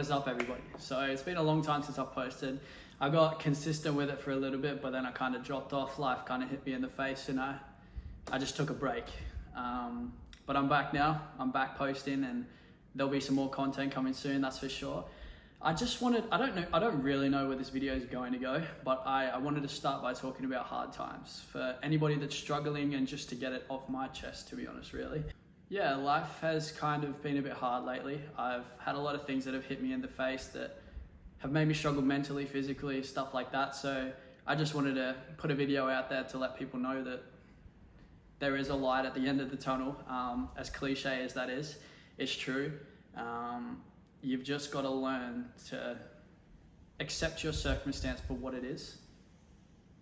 is up, everybody? So it's been a long time since I've posted. I got consistent with it for a little bit, but then I kind of dropped off. Life kind of hit me in the face and I just took a break. But I'm back now. I'm back posting and there'll be some more content coming soon, that's for sure. I don't really know where this video is going to go, but I wanted to start by talking about hard times for anybody that's struggling and just to get it off my chest, to be honest, really. Yeah, life has kind of been a bit hard lately. I've had a lot of things that have hit me in the face that have made me struggle mentally, physically, stuff like that. So I just wanted to put a video out there to let people know that there is a light at the end of the tunnel. As cliche as that is, it's true. You've just got to learn to accept your circumstance for what it is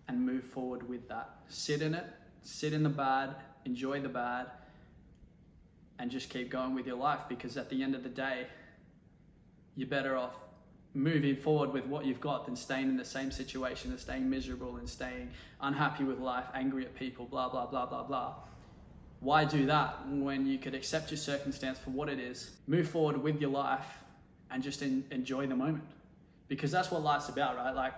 and move forward with that. Sit in it, sit in the bad, enjoy the bad, and just keep going with your life, because at the end of the day, you're better off moving forward with what you've got than staying in the same situation and staying miserable and staying unhappy with life, angry at people, blah, blah, blah, blah, blah. Why do that when you could accept your circumstance for what it is, move forward with your life, and just enjoy the moment? Because that's what life's about, right? Like,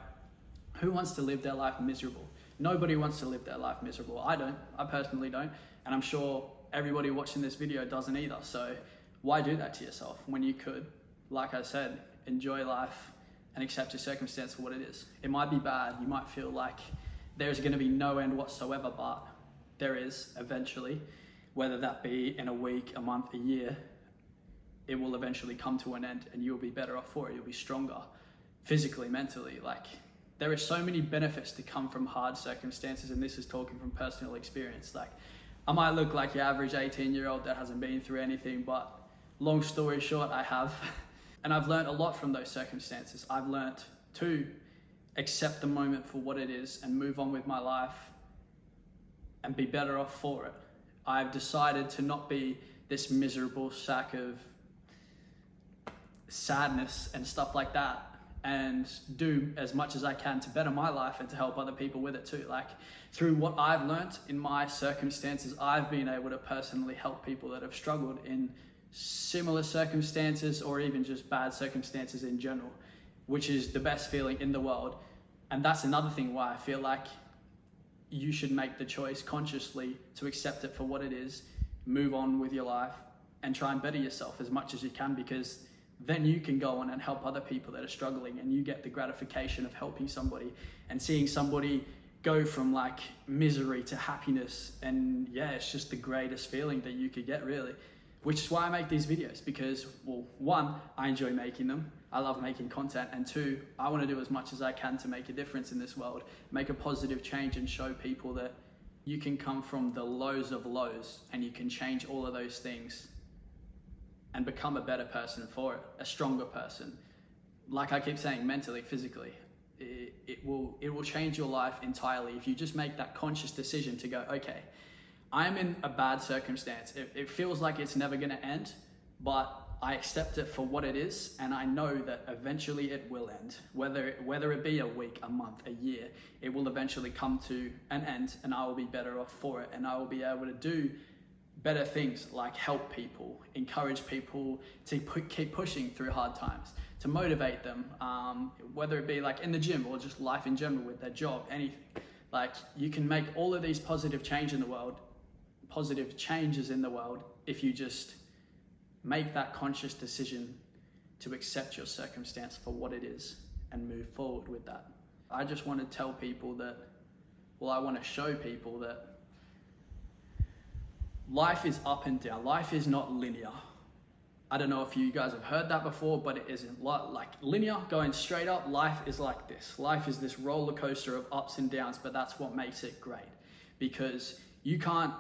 who wants to live their life miserable? Nobody wants to live their life miserable. I don't. I personally don't. And I'm sure everybody watching this video doesn't either. So why do that to yourself when you could, like I said, enjoy life and accept your circumstance for what it is? It might be bad. You might feel like there's going to be no end whatsoever, but there is eventually, whether that be in a week, a month, a year. It will eventually come to an end and you'll be better off for it. You'll be stronger physically, mentally. Like, there are so many benefits to come from hard circumstances, and this is talking from personal experience. Like, I might look like your average 18-year-old that hasn't been through anything, but long story short, I have. And I've learned a lot from those circumstances. I've learned to accept the moment for what it is and move on with my life and be better off for it. I've decided to not be this miserable sack of sadness and stuff like that, and do as much as I can to better my life and to help other people with it too. Like, through what I've learnt in my circumstances, I've been able to personally help people that have struggled in similar circumstances or even just bad circumstances in general, which is the best feeling in the world. And that's another thing why I feel like you should make the choice consciously to accept it for what it is, move on with your life, and try and better yourself as much as you can, because then you can go on and help other people that are struggling, and you get the gratification of helping somebody and seeing somebody go from like misery to happiness. And yeah, it's just the greatest feeling that you could get, really, which is why I make these videos, because, well, one, I enjoy making them. I love making content. And two, I want to do as much as I can to make a difference in this world, make a positive change, and show people that you can come from the lows of lows and you can change all of those things and become a better person for it, a stronger person. Like I keep saying, mentally, physically, it will change your life entirely if you just make that conscious decision to go, okay, I'm in a bad circumstance. It feels like it's never gonna end, but I accept it for what it is, and I know that eventually it will end. Whether it be a week, a month, a year, it will eventually come to an end, and I will be better off for it, and I will be able to do better things like help people, encourage people to keep pushing through hard times, to motivate them, whether it be like in the gym or just life in general with their job, anything. Like, you can make all of these positive changes in the world if you just make that conscious decision to accept your circumstance for what it is and move forward with that. I just want to tell people that, well, I want to show people that life is up and down. Life is not linear. I don't know if you guys have heard that before, but it isn't like linear, going straight up. Life is like this. Life is this roller coaster of ups and downs, but that's what makes it great, because you can't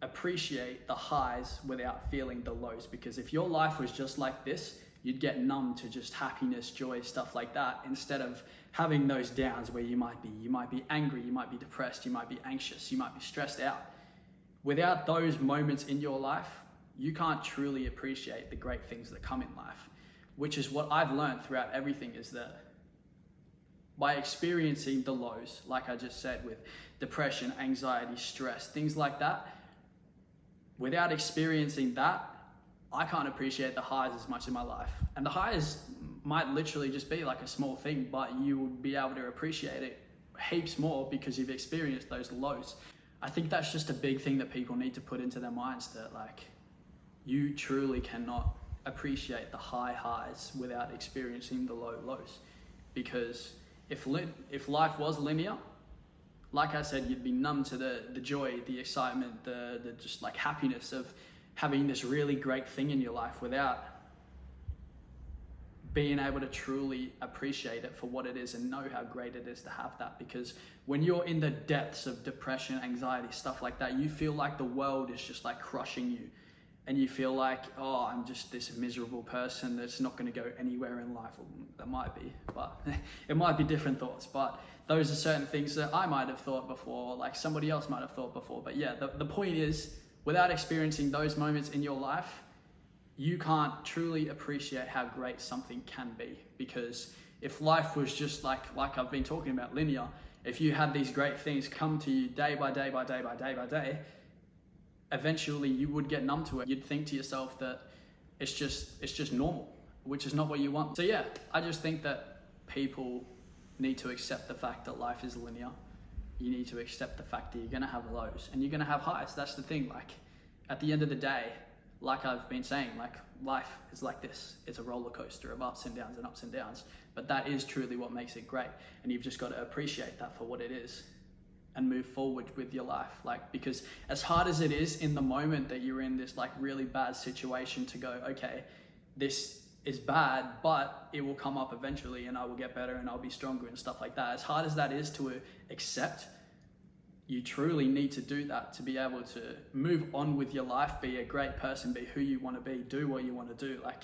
appreciate the highs without feeling the lows. Because if your life was just like this, you'd get numb to just happiness, joy, stuff like that, instead of having those downs where you might be angry, you might be depressed, you might be anxious, you might be stressed out. Without those moments in your life, you can't truly appreciate the great things that come in life, which is what I've learned throughout everything, is that by experiencing the lows, like I just said, with depression, anxiety, stress, things like that, without experiencing that, I can't appreciate the highs as much in my life. And the highs might literally just be like a small thing, but you will be able to appreciate it heaps more because you've experienced those lows. I think that's just a big thing that people need to put into their minds, that like, you truly cannot appreciate the high highs without experiencing the low lows. Because if life was linear, like I said, you'd be numb to the joy, the excitement, the just like happiness of having this really great thing in your life without being able to truly appreciate it for what it is and know how great it is to have that. Because when you're in the depths of depression, anxiety, stuff like that, you feel like the world is just like crushing you. And you feel like, oh, I'm just this miserable person that's not going to go anywhere in life. Well, that might be, but it might be different thoughts. But those are certain things that I might have thought before, like somebody else might have thought before. But yeah, the point is, without experiencing those moments in your life, you can't truly appreciate how great something can be. Because if life was just like I've been talking about, linear, if you had these great things come to you day by day by day by day by day, eventually you would get numb to it. You'd think to yourself that it's just normal, which is not what you want. So yeah, I just think that people need to accept the fact that life is linear. You need to accept the fact that you're gonna have lows and you're gonna have highs. That's the thing. Like, at the end of the day, like I've been saying, like, life is like this. It's a roller coaster of ups and downs and ups and downs. But that is truly what makes it great. And you've just got to appreciate that for what it is and move forward with your life. Like, because as hard as it is in the moment that you're in this like really bad situation to go, okay, this is bad, but it will come up eventually and I will get better and I'll be stronger and stuff like that. As hard as that is to accept, you truly need to do that to be able to move on with your life, be a great person, be who you want to be, do what you want to do. Like,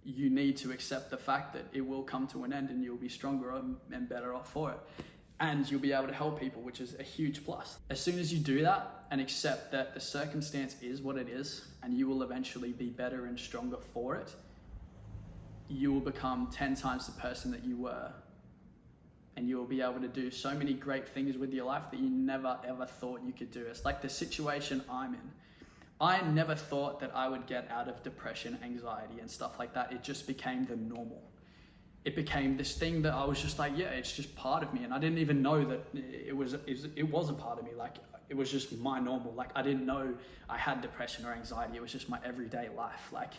you need to accept the fact that it will come to an end and you'll be stronger and better off for it. And you'll be able to help people, which is a huge plus. As soon as you do that and accept that the circumstance is what it is and you will eventually be better and stronger for it, you will become 10 times the person that you were. And you will be able to do so many great things with your life that you never ever thought you could do. It's like the situation I'm in. I never thought that I would get out of depression, anxiety and stuff like that. It just became the normal. It became this thing that I was just like, yeah, it's just part of me. And I didn't even know that it was a part of me. Like, it was just my normal. Like, I didn't know I had depression or anxiety. It was just my everyday life. Like,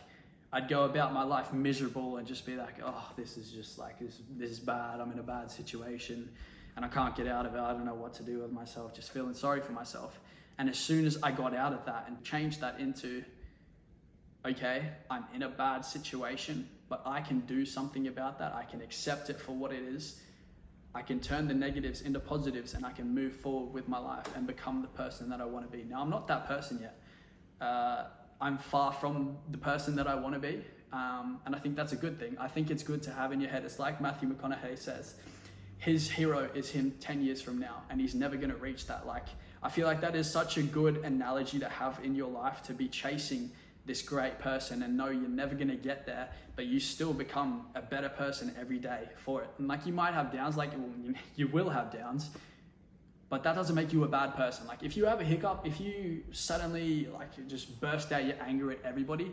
I'd go about my life miserable and just be like, oh, this is just like, this is bad. I'm in a bad situation and I can't get out of it. I don't know what to do with myself, just feeling sorry for myself. And as soon as I got out of that and changed that into, okay, I'm in a bad situation, but I can do something about that. I can accept it for what it is. I can turn the negatives into positives and I can move forward with my life and become the person that I want to be. Now, I'm not that person yet. I'm far from the person that I want to be. And I think that's a good thing. I think it's good to have in your head. It's like Matthew McConaughey says, his hero is him 10 years from now and he's never going to reach that. Like, I feel like that is such a good analogy to have in your life, to be chasing this great person and know you're never going to get there, but you still become a better person every day for it. And like, you might have downs, like you will have downs, but that doesn't make you a bad person. Like, if you have a hiccup, if you suddenly like just burst out your anger at everybody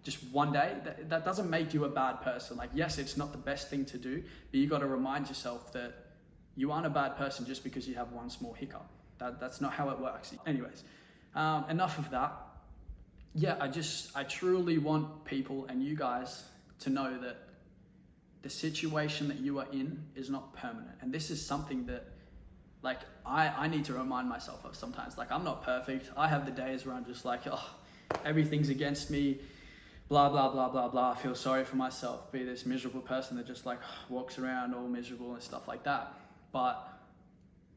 just one day, that doesn't make you a bad person. Like, yes, it's not the best thing to do, but you got to remind yourself that you aren't a bad person just because you have one small hiccup. That's not how it works. Anyways, enough of that. Yeah, I truly want people and you guys to know that the situation that you are in is not permanent. And this is something that, like, I need to remind myself of sometimes. Like, I'm not perfect. I have the days where I'm just like, oh, everything's against me, blah, blah, blah, blah, blah. I feel sorry for myself, be this miserable person that just like walks around all miserable and stuff like that. But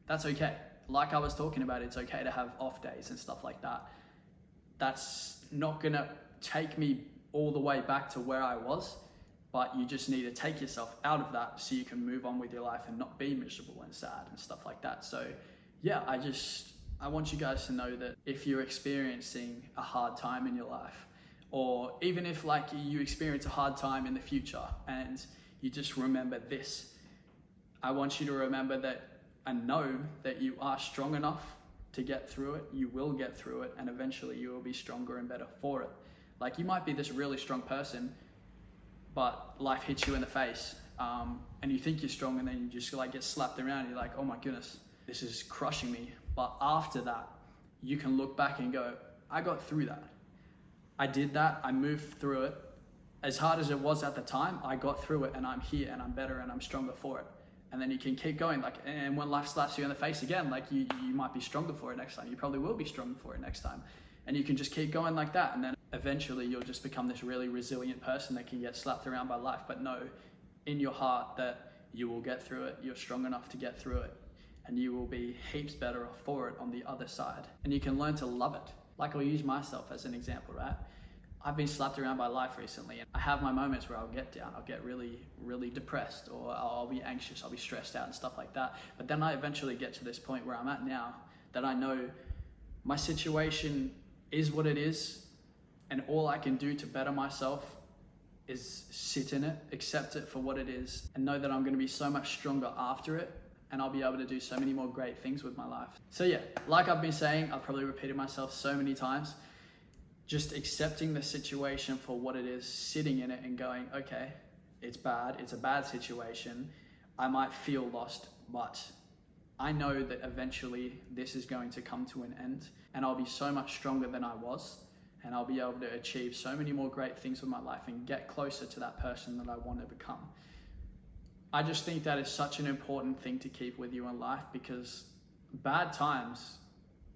that's okay. Like I was talking about, it's okay to have off days and stuff like that. That's not gonna take me all the way back to where I was, but you just need to take yourself out of that so you can move on with your life and not be miserable and sad and stuff like that. So yeah, I want you guys to know that if you're experiencing a hard time in your life, or even if like you experience a hard time in the future and you just remember this, I want you to remember that and know that you are strong enough to get through it. You will get through it and eventually you will be stronger and better for it. Like, you might be this really strong person, but life hits you in the face, and you think you're strong, and then you just like get slapped around. You're like, oh my goodness, this is crushing me. But after that, you can look back and go, I got through that. I did that. I moved through it. As hard as it was at the time, I got through it, and I'm here, and I'm better, and I'm stronger for it. And then you can keep going. Like, and when life slaps you in the face again, like you might be stronger for it next time. You probably will be stronger for it next time. And you can just keep going like that. And then eventually you'll just become this really resilient person that can get slapped around by life, but know in your heart that you will get through it. You're strong enough to get through it, and you will be heaps better off for it on the other side. And you can learn to love it. Like, I'll use myself as an example, right? I've been slapped around by life recently, and I have my moments where I'll get down, I'll get really, really depressed, or I'll be anxious, I'll be stressed out and stuff like that. But then I eventually get to this point where I'm at now, that I know my situation is what it is, and all I can do to better myself is sit in it, accept it for what it is, and know that I'm going to be so much stronger after it, and I'll be able to do so many more great things with my life. So yeah, like I've been saying, I've probably repeated myself so many times, just accepting the situation for what it is, sitting in it and going, okay, it's bad, it's a bad situation, I might feel lost, but I know that eventually this is going to come to an end, and I'll be so much stronger than I was, and I'll be able to achieve so many more great things with my life and get closer to that person that I want to become. I just think that is such an important thing to keep with you in life, because bad times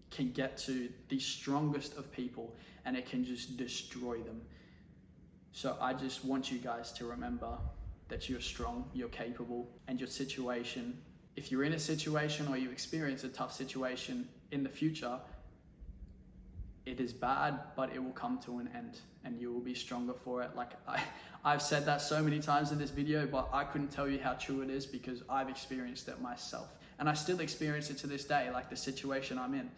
can get to the strongest of people, and it can just destroy them. So I just want you guys to remember that you're strong, you're capable, and your situation, if you're in a situation or you experience a tough situation in the future, it is bad, but it will come to an end, and you will be stronger for it. Like I've said that so many times in this video, but I couldn't tell you how true it is, because I've experienced it myself, and I still experience it to this day. Like the situation I'm in,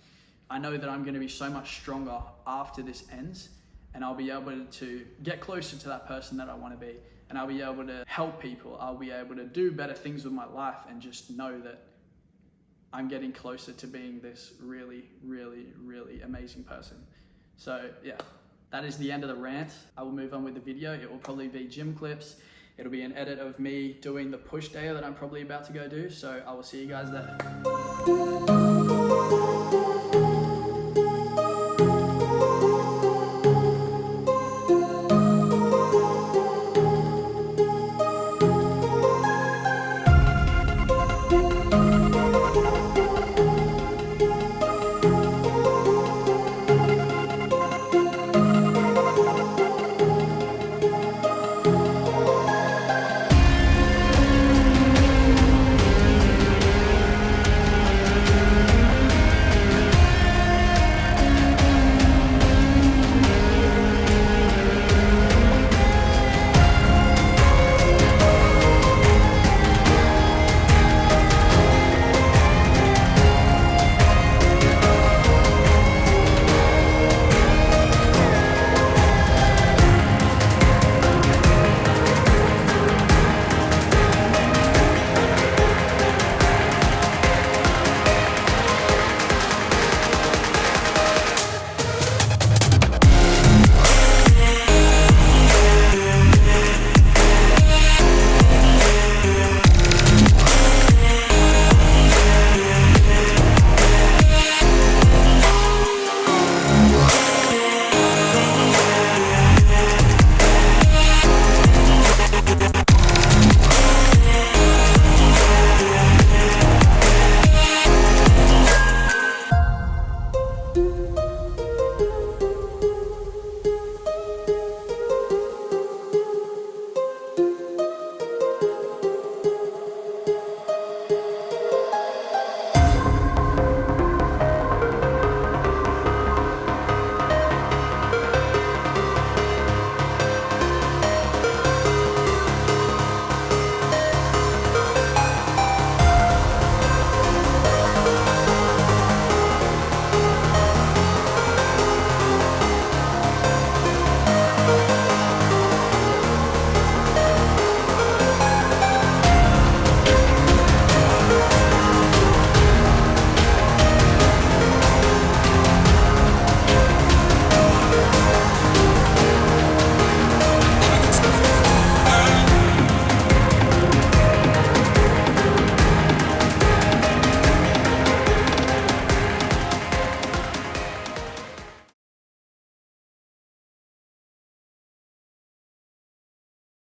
I know that I'm going to be so much stronger after this ends, and I'll be able to get closer to that person that I want to be, and I'll be able to help people. I'll be able to do better things with my life, and just know that I'm getting closer to being this really, really, really amazing person. So yeah, that is the end of the rant. I will move on with the video. It will probably be gym clips. It'll be an edit of me doing the push day that I'm probably about to go do. So I will see you guys there.